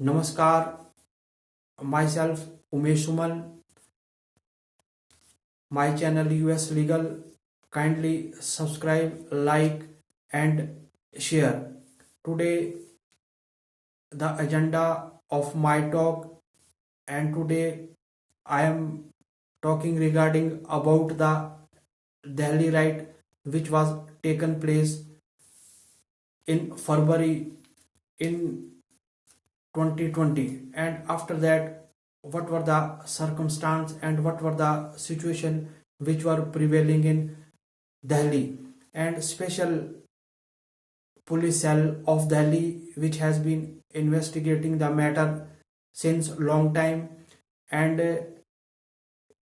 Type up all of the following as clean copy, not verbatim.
Namaskar, myself Umesh Suman, my channel US Legal. Kindly subscribe, like, and share. Today, the agenda of my talk, and today I am talking regarding about the Delhi riot, which was taken place in February in 2020, and after that what were the circumstance and what were the situation which were prevailing in Delhi. And special police cell of Delhi which has been investigating the matter since long time, and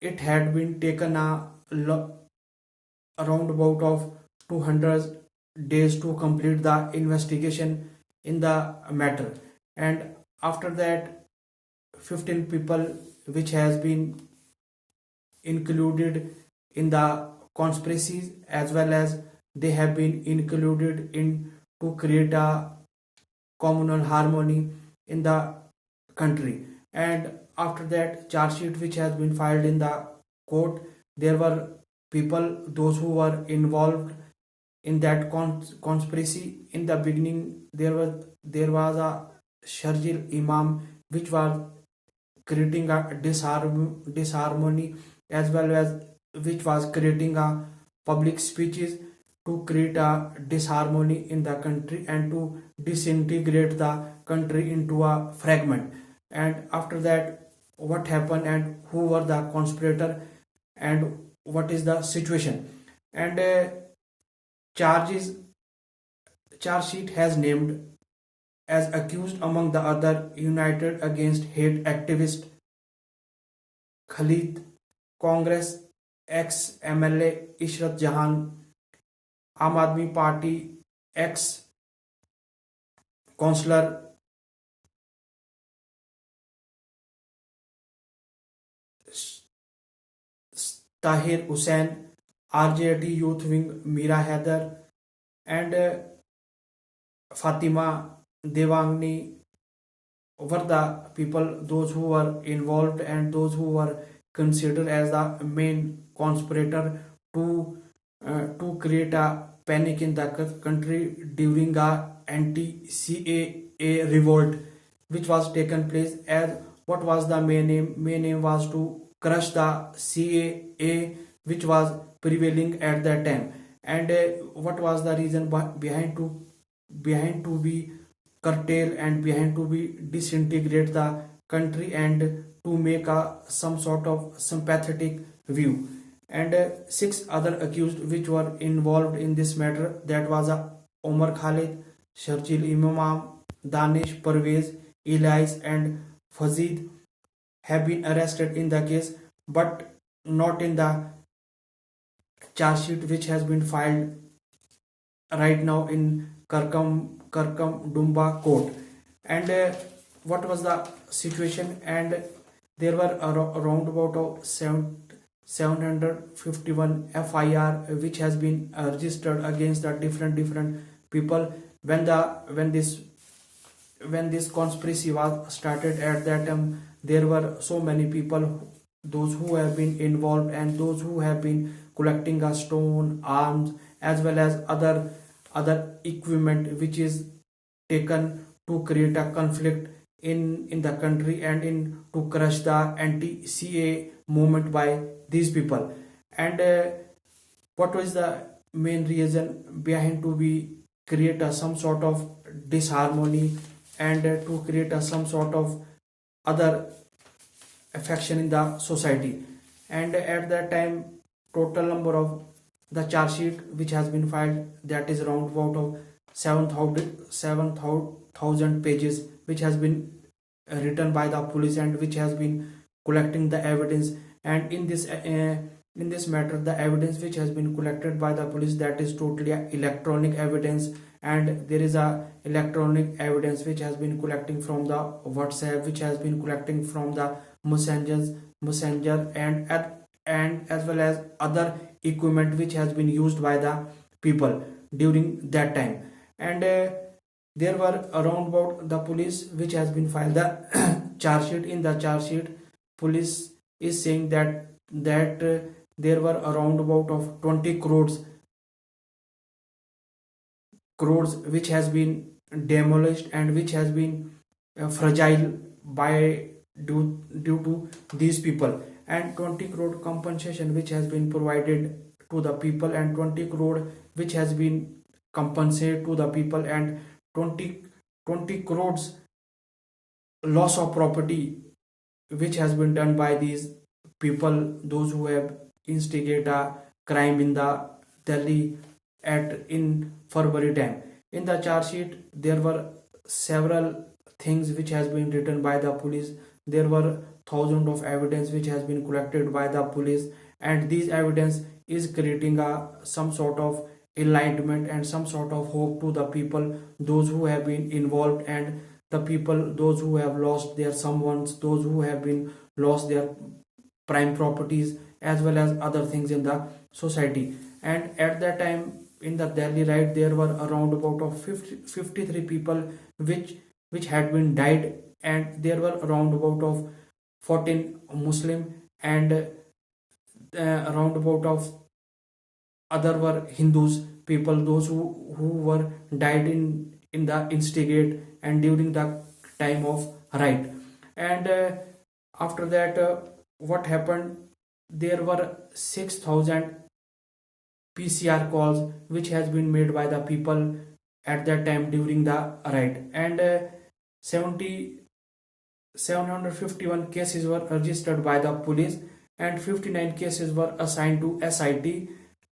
it had been taken around about of 200 days to complete the investigation in the matter. And after that 15 people which has been included in the conspiracies, as well as they have been included in to create a communal harmony in the country. And after that charge sheet which has been filed in the court, there were people those who were involved in that conspiracy. In the beginning there was a Sharjil Imam which was creating a disharmony, as well as which was creating a public speeches to create a disharmony in the country and to disintegrate the country into a fragment. And after that, what happened and who were the conspirator and what is the situation. And charges charge sheet has named as accused among the other United Against Hate activist Khalid, Congress ex MLA Ishrat Jahan, Aam Aadmi Party ex councillor Tahir Hussain, RJD youth wing Meera Haider, and Fatima Devangni were the people those who were involved and those who were considered as the main conspirator to create a panic in the country during a anti-CAA revolt which was taken place. As what was the main aim was to crush the CAA which was prevailing at that time. And what was the reason behind to be curtail and behind to be disintegrate the country and to make a some sort of sympathetic view. And six other accused which were involved in this matter, that was Omar Khalid, Sharjil Imam, Danish Parvez, Elias and Fazid have been arrested in the case, but not in the charge sheet which has been filed right now in Karkam Dumba court. And what was the situation? And there were around about 751 FIR which has been registered against the different people when this conspiracy was started. At that time there were so many people, those who have been involved and those who have been collecting a stone, arms, as well as other equipment which is taken to create a conflict in the country and in to crush the anti-CA movement by these people. And what was the main reason behind to be create some sort of disharmony and to create some sort of other affection in the society. And at that time total number of the charge sheet which has been filed, that is around about of 7,000 pages which has been written by the police and which has been collecting the evidence. And in this matter, the evidence which has been collected by the police, that is totally electronic evidence. And there is a electronic evidence which has been collecting from the WhatsApp, which has been collecting from the messenger and as well as other equipment which has been used by the people during that time. And there were around about the police which has been filed the charge sheet. In the charge sheet, police is saying that there were around about of 20 crores which has been demolished and which has been fragile by due to these people, and 20 crore compensation which has been provided to the people, and 20 crore which has been compensated to the people, and 20 crores loss of property which has been done by these people, those who have instigated a crime in the Delhi at in February time. In the charge sheet, there were several things which has been written by the police. There were thousands of evidence which has been collected by the police, and these evidence is creating a some sort of enlightenment and some sort of hope to the people, those who have been involved, and the people, those who have lost their someones, those who have been lost their prime properties, as well as other things in the society. And at that time in the Delhi riot, there were around about of 53 people which had been died, and there were around about of 14 Muslim, and around about of other were Hindus people, those who were died in the instigate and during the time of riot. And after that, what happened, there were 6,000 PCR calls which has been made by the people at that time during the riot, and 751 cases were registered by the police, and 59 cases were assigned to SIT,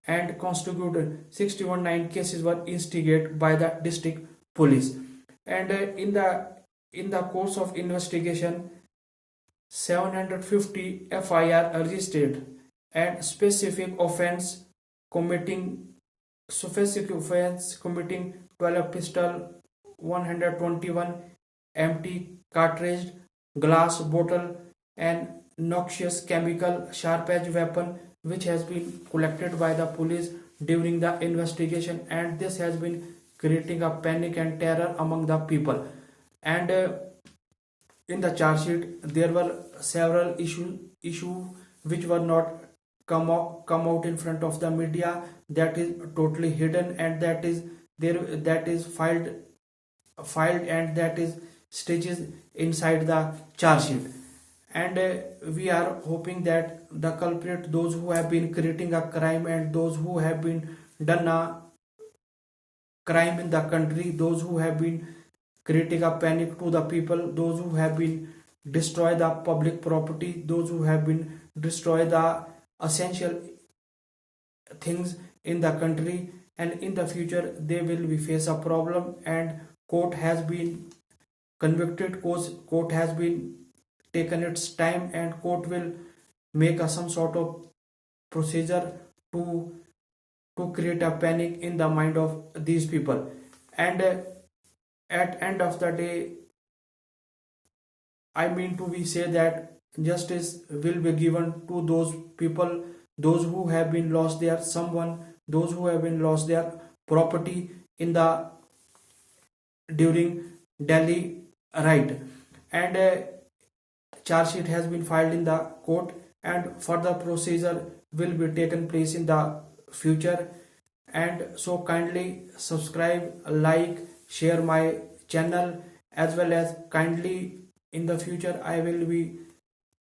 and constituted 619 cases were instigated by the district police. And in the course of investigation, 750 FIR registered, and specific offense committing 12 pistol, 121 empty cartridge, glass bottle, and noxious chemical sharp edge weapon which has been collected by the police during the investigation, and this has been creating a panic and terror among the people. And in the charge sheet, there were several issue which were not come out in front of the media, that is totally hidden, and that is there, that is filed, and that is stages inside the charge sheet. And we are hoping that the culprit, those who have been creating a crime and those who have been done a crime in the country, those who have been creating a panic to the people, those who have been destroy the public property, those who have been destroy the essential things in the country, and in the future they will be face a problem, and court has been convicted, court has been taken its time, and court will make some sort of procedure to create a panic in the mind of these people. And at end of the day, I mean to be say that justice will be given to those people, those who have been lost their someone, those who have been lost their property in the during Delhi riot. And charge sheet has been filed in the court, and further procedure will be taken place in the future. And so kindly subscribe, like, share my channel, as well as kindly in the future I will be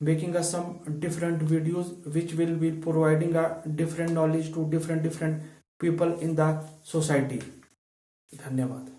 making us some different videos which will be providing a different knowledge to different people in the society. धन्यवाद.